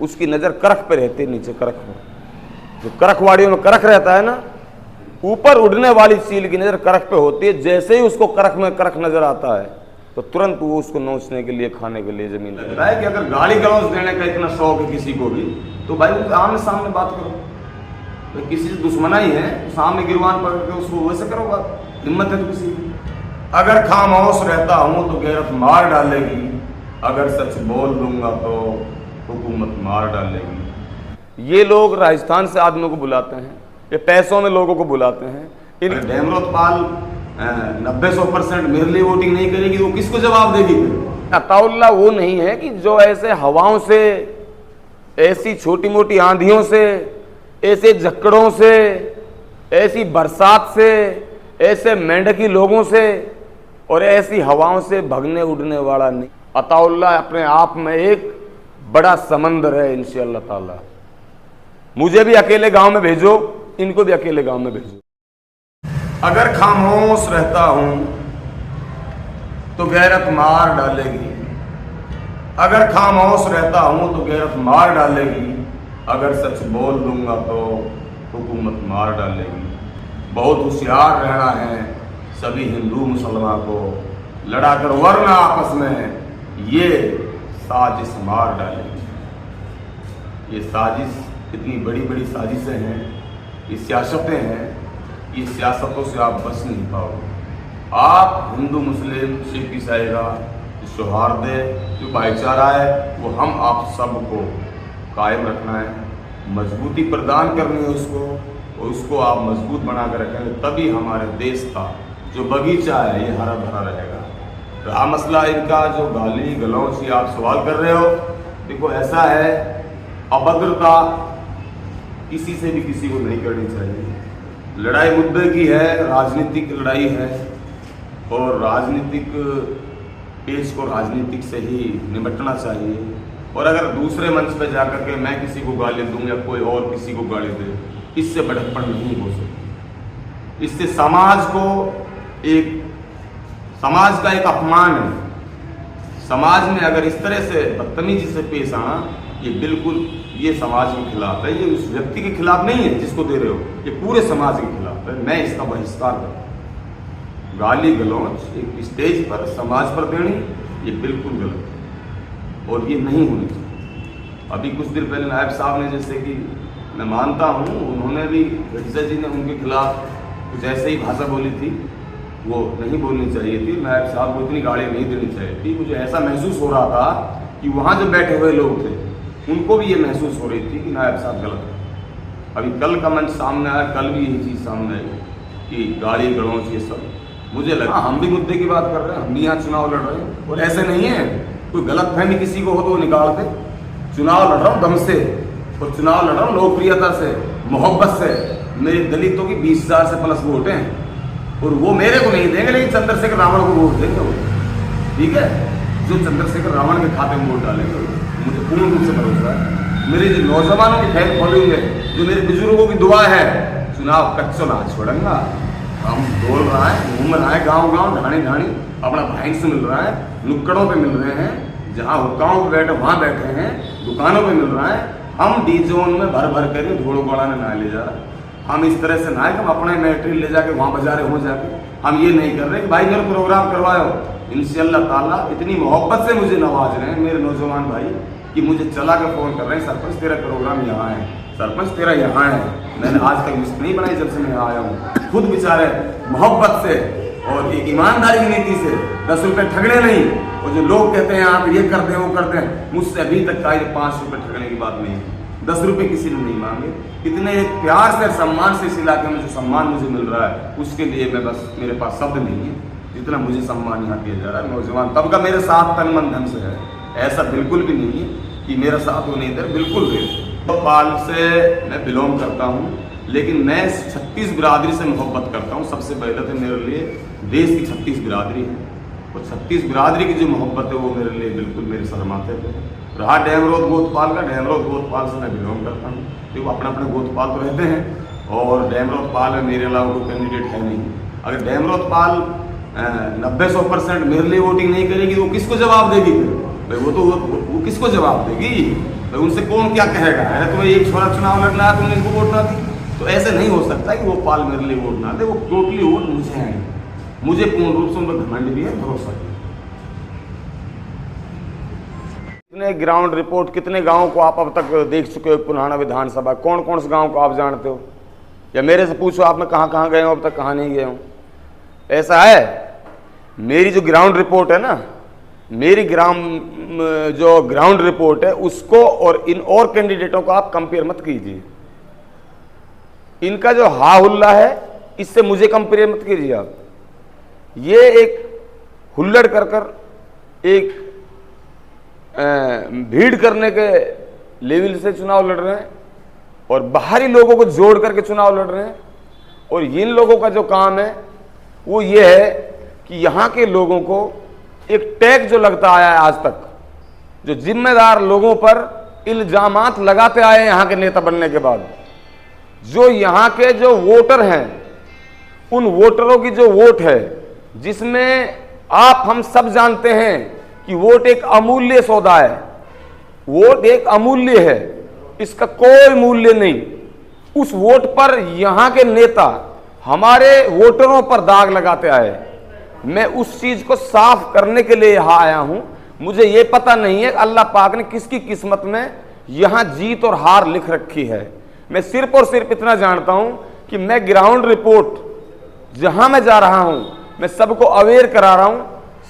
उसकी नज़र करख पे रहती है, नीचे करख पर। जो करखवाड़ियों में करख रहता है ना, ऊपर उड़ने वाली चील की नज़र करख पे होती है। जैसे ही उसको करख में करख नजर आता है तो तुरंत वो उसको नोचने के लिए, खाने के लिए जमीन लगता है। कि अगर गाली गलौज देने का इतना शौक है किसी को भी, तो भाई वो आमने सामने बात करो। तो किसी से दुश्मनाई है तो सामने गिरवान पकड़ के उसको वैसे करो बात, हिम्मत है तो किसी की। अगर खामोश रहता हूँ तो गैरत मार डालेगी, अगर सच बोल दूंगा तो हुकूमत मार डालेगी। ये लोग राजस्थान से आदमियों को बुलाते हैं, ये पैसों में लोगों को बुलाते हैं। इन डेमरोतपाल 90-100% मेरे लिए वोटिंग नहीं करेगी, वो किसको जवाब देगी? अताउल्ला वो नहीं है कि जो ऐसे हवाओं से, ऐसी छोटी मोटी आंधियों से, ऐसे झक्कड़ों से, ऐसी बरसात से, ऐसे मेंढकी लोगों से और ऐसी हवाओं से भगने उड़ने वाला नहीं। अताउल्ला अपने आप में एक बड़ा समंदर है। इंशाअल्लाह ताला मुझे भी अकेले गांव में भेजो, इनको भी अकेले गांव में भेजो। अगर खामोश रहता हूं तो गैरत मार डालेगी, अगर खामोश रहता हूं तो गैरत मार डालेगी, अगर सच बोल दूंगा तो हुकूमत मार डालेगी। बहुत होशियार रहना है सभी हिंदू मुसलमान को, लड़ाकर वरना आपस में ये साजिश मार डालेगी। ये साजिश, इतनी बड़ी बड़ी साजिशें हैं, ये सियासतें हैं, ये सियासतों से आप बच नहीं पाओगे। आप हिंदू मुस्लिम सिख ईसाई का जो सौहार्द है, जो भाईचारा है, वो हम आप सबको कायम रखना है, मजबूती प्रदान करनी है उसको, और उसको आप मजबूत बना कर रखेंगे, तभी हमारे देश का जो बगीचा है ये हरा भरा रहेगा। रहा मसला इनका जो गाली गलौज की आप सवाल कर रहे हो, देखो ऐसा है, अभद्रता किसी से भी किसी को नहीं करनी चाहिए। लड़ाई मुद्दे की है, राजनीतिक लड़ाई है, और राजनीतिक पेज को राजनीतिक से ही निपटना चाहिए। और अगर दूसरे मंच पर जाकर के मैं किसी को गाली दूं या कोई और किसी को गाली दे, इससे भड़कपन नहीं हो सकती। इससे समाज को एक, समाज का एक अपमान है। समाज में अगर इस तरह से बदतमीजी से पेश आना, ये बिल्कुल, ये समाज के खिलाफ है। ये उस व्यक्ति के खिलाफ नहीं है जिसको दे रहे हो, ये पूरे समाज के खिलाफ है। मैं इसका बहिष्कार करता हूँ। गाली गलौज एक स्टेज पर समाज पर देनी, ये बिल्कुल गलत है और ये नहीं होनी चाहिए। अभी कुछ दिन पहले नायब साहब ने, जैसे कि मैं मानता हूँ, उन्होंने भी, गडीसा जी ने उनके खिलाफ कुछ ऐसे ही भाषा बोली थी, वो नहीं बोलनी चाहिए थी। नायब साहब को इतनी गाली नहीं देनी चाहिए थी। मुझे ऐसा महसूस हो रहा था कि वहाँ जो बैठे हुए लोग थे उनको भी ये महसूस हो रही थी कि नायब साहब गलत है। अभी कल का मंच सामने आया, कल भी यही चीज़ सामने आई कि गाली गलौज ये सब, मुझे लगा हम भी मुद्दे की बात कर रहे हैं, हम भी यहाँ चुनाव लड़ रहे हैं। और ऐसे नहीं है, कोई गलत फहमी किसी को हो तो वो निकाल दे। चुनाव लड़ रहा हूँ दम से, और चुनाव लड़ रहा हूँ लोकप्रियता से, मोहब्बत से। मेरे दलितों की 20,000 से प्लस वोट हैं, और वो मेरे को नहीं देंगे, लेकिन चंद्रशेखर रावण को वोट देंगे वो, ठीक है। जो चंद्रशेखर रावण के खाते में वोट डालेंगे, मुझे पूर्ण रूप से भरोसा है। मेरे जो नौजवानों की फैन फॉलोइंग है, जो मेरे बुजुर्गों की दुआ है, चुनाव कच्चो ना छोड़ेंगा। हम दौड़ रहा है, घूम रहा है, गांव गांव, ढाणी ढाणी, अपना भाई से मिल रहा है, नुक्कड़ों पे मिल रहे हैं, जहाँ हुक्काओं पे बैठे वहाँ बैठे हैं, दुकानों पे मिल रहा है। हम डी जोन में भर भर कर धोड़ो गोड़ा ने ना ले जा रहा। हम इस तरह से ना है कि हम अपना मैटेरियल ले जाके वहाँ बजा रहे हो जाके, हम ये नहीं कर रहे कि भाई मेरा प्रोग्राम करवाओ। इंशाअल्लाह ताला इतनी मोहब्बत से मुझे नवाज रहे हैं मेरे नौजवान भाई कि मुझे चला के फ़ोन कर रहे हैं, सरपंच तेरा प्रोग्राम यहाँ है, सरपंच तेरा यहाँ है। मैंने आज तक लिस्ट नहीं बनाई जब से मैं यहाँ आया हूँ। खुद बेचारे मोहब्बत से और एक ईमानदारी की नीति से, 10 रुपये ठगने नहीं। और जो लोग कहते हैं आप ये करते हैं वो करते हैं, मुझसे अभी तक का 5 रुपये ठगने की बात नहीं है। 10 रुपये किसी ने नहीं मांगे। इतने प्यार से, सम्मान से इस इलाके में जो सम्मान मुझे मिल रहा है, उसके लिए मैं बस, मेरे पास शब्द नहीं है जितना मुझे सम्मान यहाँ दिया जा रहा है। नौजवान तबका मेरे साथ तन मन धन से है, ऐसा बिल्कुल भी नहीं है कि मेरा साथ वो नहीं दे, बिल्कुल भी। भोपाल से मैं बिलोंग करता हूँ, लेकिन मैं 36 बिरादरी से मोहब्बत करता हूँ। सबसे पहले तो मेरे लिए देश की 36 बिरादरी है, और 36 बिरादरी की जो मोहब्बत है वो मेरे लिए बिल्कुल मेरे सर माथे पे है। रहा डेमरोद गोतपाल का, डेमरोद गोतपाल से मैं बिलोंग करता हूँ। देखो अपने अपने गोतपाल तो रहते हैं, और डेमरोदपाल में मेरे अलावा कोई कैंडिडेट है नहीं। अगर डेमरोदपाल 90-100% मेरे लिए वोटिंग नहीं करेगी तो वो किसको जवाब देगी? फिर वो किसको जवाब देगी? भाई उनसे कौन क्या कहेगा, अरे तुम्हें एक छोरा चुनाव लड़ना है तुमने इनको वोट ना दी, तो ऐसे नहीं हो सकता कि वो पाल मेरे लिए वोट ना दे। वो टोटली वोट मुझे है, मुझे पूर्ण रूप से उन पर घमंड भी है, भरोसा भी है। कितने ग्राउंड रिपोर्ट, कितने गांवों को आप अब तक देख चुके हो पुराना विधानसभा, कौन कौन से गांव को आप जानते हो? या मेरे से पूछो आप मैं कहाँ कहाँ गए हूँ, अब तक कहाँ नहीं गए हूँ। ऐसा है, मेरी जो ग्राउंड रिपोर्ट है ना, मेरी जो ग्राउंड रिपोर्ट है उसको और इन और कैंडिडेटों को आप कंपेयर मत कीजिए। इनका जो हा हुल्ला है इससे मुझे कंपेयर मत कीजिए आप। ये एक हुल्लड़ कर कर एक भीड़ करने के लेवल से चुनाव लड़ रहे हैं और बाहरी लोगों को जोड़ करके चुनाव लड़ रहे हैं। और इन लोगों का जो काम है वो ये है कि यहाँ के लोगों को एक टैग जो लगता आया है आज तक, जो जिम्मेदार लोगों पर इल्जामात लगाते आए हैं यहाँ के नेता बनने के बाद, जो यहाँ के जो वोटर हैं उन वोटरों की जो वोट है, जिसमें आप हम सब जानते हैं कि वोट एक अमूल्य सौदा है, वोट एक अमूल्य है, इसका कोई मूल्य नहीं। उस वोट पर यहाँ के नेता हमारे वोटरों पर दाग लगाते आए। मैं उस चीज को साफ करने के लिए यहाँ आया हूं। मुझे ये पता नहीं है अल्लाह पाक ने किसकी किस्मत में यहाँ जीत और हार लिख रखी है। मैं सिर्फ और सिर्फ इतना जानता हूं कि मैं ग्राउंड रिपोर्ट जहां मैं जा रहा हूं, मैं सबको अवेयर करा रहा हूं,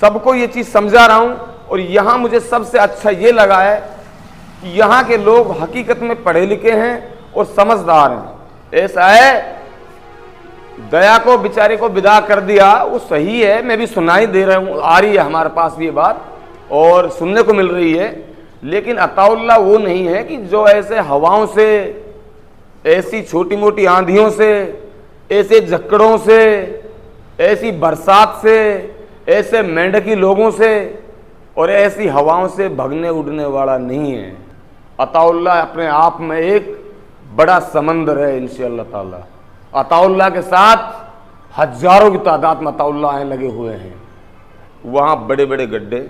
सबको ये चीज समझा रहा हूं। और यहाँ मुझे सबसे अच्छा ये लगा है कि यहाँ के लोग हकीकत में पढ़े लिखे हैं और समझदार हैं। ऐसा है, दया को बेचारे को विदा कर दिया, वो सही है, मैं भी सुनाई दे रहा हूँ, आ रही है हमारे पास भी ये बात और सुनने को मिल रही है। लेकिन अताउल्लाह वो नहीं है कि जो ऐसे हवाओं से, ऐसी छोटी मोटी आंधियों से, ऐसे झक्कड़ों से, ऐसी बरसात से, ऐसे मेंढकी लोगों से और ऐसी हवाओं से भगने उड़ने वाला नहीं है। अताउल्लाह अपने आप में एक बड़ा समंदर है। इंशाअल्लाह ताला अताउल्लाह के साथ हजारों की तादाद में अताउल्लाह लगे हुए हैं। वहाँ बड़े बड़े गड्ढे,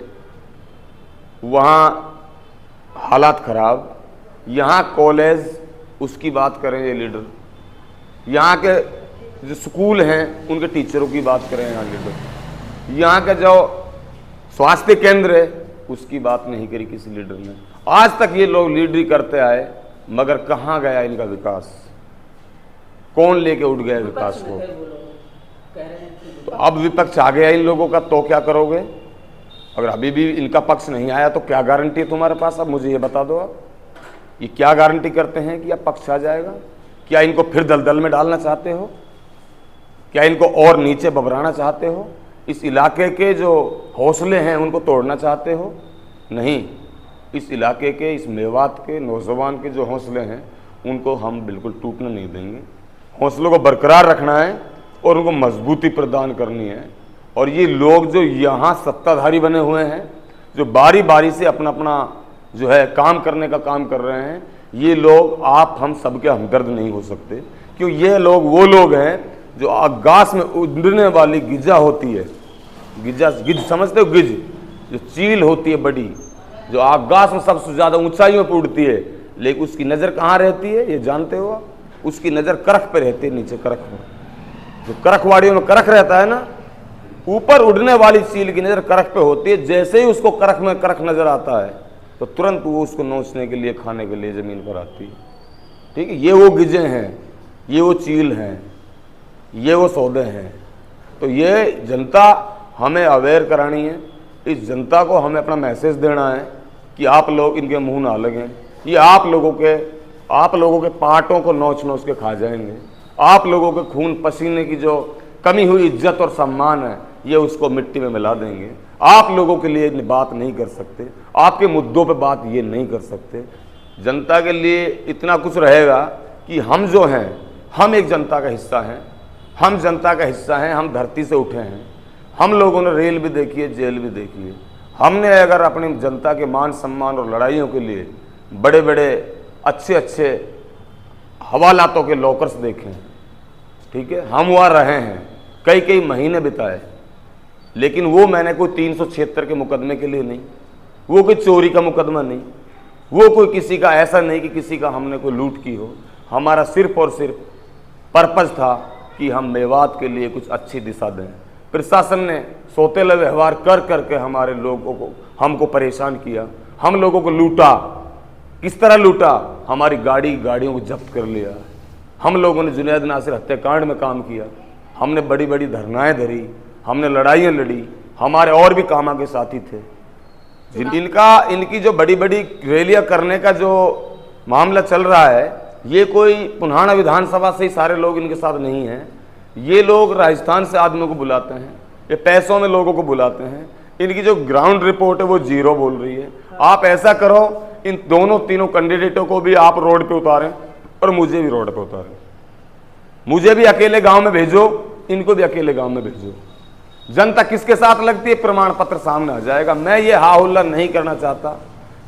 वहाँ हालात खराब, यहाँ कॉलेज उसकी बात करें ये लीडर, यहाँ के जो स्कूल हैं उनके टीचरों की बात करें यहाँ लीडर, यहाँ का जो स्वास्थ्य केंद्र है उसकी बात नहीं करी किसी लीडर ने। आज तक ये लोग लीडरी करते आए, मगर कहाँ गया इनका विकास? कौन लेके उठ गया विकास को? तो अब विपक्ष आ गया इन लोगों का, तो क्या करोगे? अगर अभी भी इनका पक्ष नहीं आया तो क्या गारंटी है तुम्हारे पास? अब मुझे ये बता दो, आप ये क्या गारंटी करते हैं कि अब पक्ष आ जाएगा? क्या इनको फिर दलदल में डालना चाहते हो? क्या इनको और नीचे बबराना चाहते हो? इस इलाके के जो हौसले हैं उनको तोड़ना चाहते हो? नहीं, इस इलाके के, इस मेवात के नौजवान के जो हौसले हैं उनको हम बिल्कुल टूटने नहीं देंगे। हौसलों को बरकरार रखना है और उनको मजबूती प्रदान करनी है। और ये लोग जो यहाँ सत्ताधारी बने हुए हैं, जो बारी बारी से अपना अपना जो है काम करने का काम कर रहे हैं, ये लोग आप हम सबके हमदर्द नहीं हो सकते, क्यों ये लोग वो लोग हैं जो आकाश में उड़ने वाली गिजा होती है, गिज समझते हो? गिज जो चील होती है बड़ी, जो आकाश में सबसे ज़्यादा ऊंचाइयों पर उड़ती है, लेकिन उसकी नज़र कहाँ रहती है ये जानते हो? उसकी नज़र करख पे रहती है, नीचे करख पर। जो करखवाड़ियों में करख रहता है ना, ऊपर उड़ने वाली चील की नज़र करख पे होती है। जैसे ही उसको करख में करख नज़र आता है तो तुरंत वो उसको नोचने के लिए, खाने के लिए ज़मीन पर आती है। ठीक है, ये वो गिजे हैं, ये वो चील हैं, ये वो सौदे हैं। तो ये जनता हमें अवेयर करानी है, इस जनता को हमें अपना मैसेज देना है कि आप लोग इनके मुंह ना लगें। ये आप लोगों के पार्टों को नोच नोच के खा जाएंगे। आप लोगों के खून पसीने की जो कमी हुई इज्जत और सम्मान है, ये उसको मिट्टी में मिला देंगे। आप लोगों के लिए बात नहीं कर सकते, आपके मुद्दों पे बात ये नहीं कर सकते। जनता के लिए इतना कुछ रहेगा कि हम जो हैं, हम एक जनता का हिस्सा हैं, हम जनता का हिस्सा हैं, हम धरती से उठे हैं। हम लोगों ने रेल भी देखी है, जेल भी देखी है। हमने अगर अपनी जनता के मान सम्मान और लड़ाइयों के लिए बड़े बड़े अच्छे अच्छे हवालातों के लॉकर्स देखे हैं, ठीक है, हम वहाँ रहे हैं, कई कई महीने बिताए, लेकिन वो मैंने कोई 376 के मुकदमे के लिए नहीं, वो कोई चोरी का मुकदमा नहीं, वो कोई किसी का ऐसा नहीं कि किसी का हमने कोई लूट की हो। हमारा सिर्फ और सिर्फ पर्पज था कि हम मेवात के लिए कुछ अच्छी दिशा दें। प्रशासन ने सौतेला व्यवहार कर करके हमारे लोगों को, हमको परेशान किया, हम लोगों को लूटा। किस तरह लूटा? हमारी गाड़ियों को जब्त कर लिया। हम लोगों ने जुनैद नासिर हत्याकांड में काम किया, हमने बड़ी बड़ी धरनाएं धरी, हमने लड़ाइयाँ लड़ी, हमारे और भी कामा के साथी थे। इनकी जो बड़ी बड़ी रैलियां करने का जो मामला चल रहा है, ये कोई पुन्हाना विधानसभा से ही सारे लोग इनके साथ नहीं हैं। ये लोग राजस्थान से आदमियों को बुलाते हैं, ये पैसों में लोगों को बुलाते हैं। इनकी जो ग्राउंड रिपोर्ट है वो जीरो बोल रही है। आप ऐसा करो, इन दोनों तीनों कैंडिडेटों को भी आप रोड पे उतारें और मुझे भी रोड पे उतारें। मुझे भी अकेले गांव में भेजो, इनको भी अकेले गांव में भेजो। जनता किसके साथ लगती है, प्रमाण पत्र सामने आ जाएगा। मैं ये हा हुल्ला नहीं करना चाहता।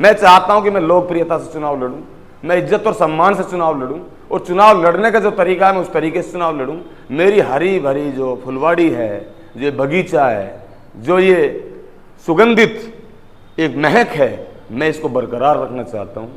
मैं चाहता हूं कि मैं लोकप्रियता से चुनाव लड़ूं, मैं इज्जत और सम्मान से चुनाव लड़ूं, और चुनाव लड़ने का जो तरीका है मैं उस तरीके से चुनाव लड़ूं। मेरी हरी भरी जो फुलवाड़ी है, जो बगीचा है, जो ये सुगंधित एक महक है, मैं इसको बरकरार रखना चाहता हूं।